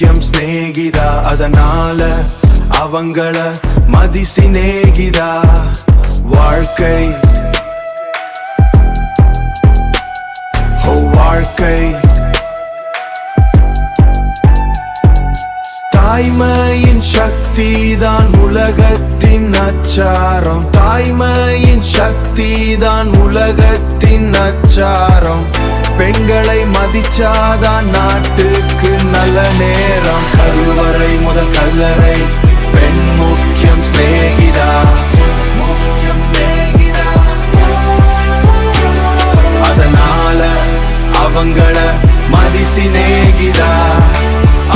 முக்கியம் சிநேகிதா, அதனால அவங்கள மதி சிநேகிதா. வாழ்க்கை வாழ்க்கை தாய்மையின் சக்திதான் உலகத்தின் அச்சாரம். தாய்மையின் சக்திதான் உலகத்தின் அச்சாரம். பெண்களை மதிச்சாதான் நாட்டுக்கு நல்ல நேரம். கருவறை முதல் கல்லறை பெண் முக்கியம் சிநேகிதா. அதனால அவங்கள மதி சிநேகிதா.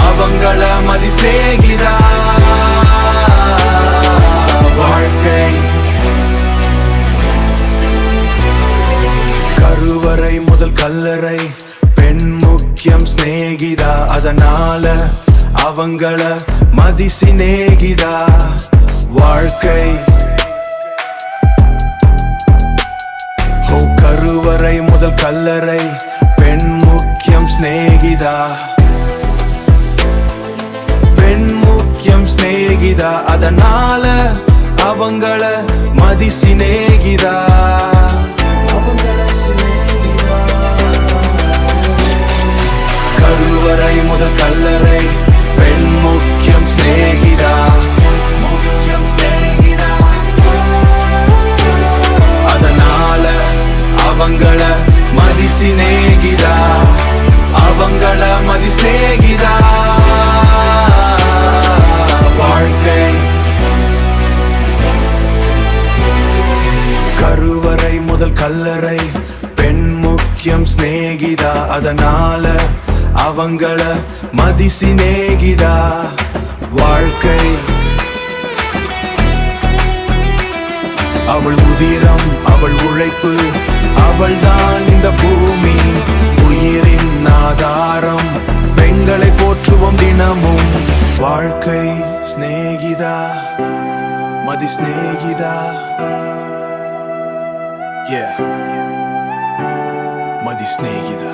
அவங்கள மதி சிநேகிதா. வாழ்க்கை கருவறை முதல் கல்லறை பெண் முக்கியம் சிநேகிதா. அதனால அவங்கள மதி சிநேகிதா. வாழ்க்கை கருவறை முதல் கல்லறை பெண் முக்கியம் சிநேகிதா. பெண் முக்கியம் சிநேகிதா. அதனால அவங்கள மதி சிநேகிதா. கருவறை முதல் கல்லறை பெண் முக்கியம் சிநேகிதா. அதனால அவங்கள மதி சிநேகிதா. அவங்கள மதி சிநேகிதா. வாழ்க்கை கருவறை முதல் கல்லறை பெண் முக்கியம் சிநேகிதா. அதனால அவங்கள மதி சிநேகிதா. வாழ்க்கை அவள் உதிரம் அவள் உழைப்பு அவள்தான் இந்த பூமி. உயிரின் ஆதாரம் பெண்களை போற்றுவோம் தினமும். வாழ்க்கை சிநேகிதா மதி சிநேகிதா. மதி சிநேகிதா.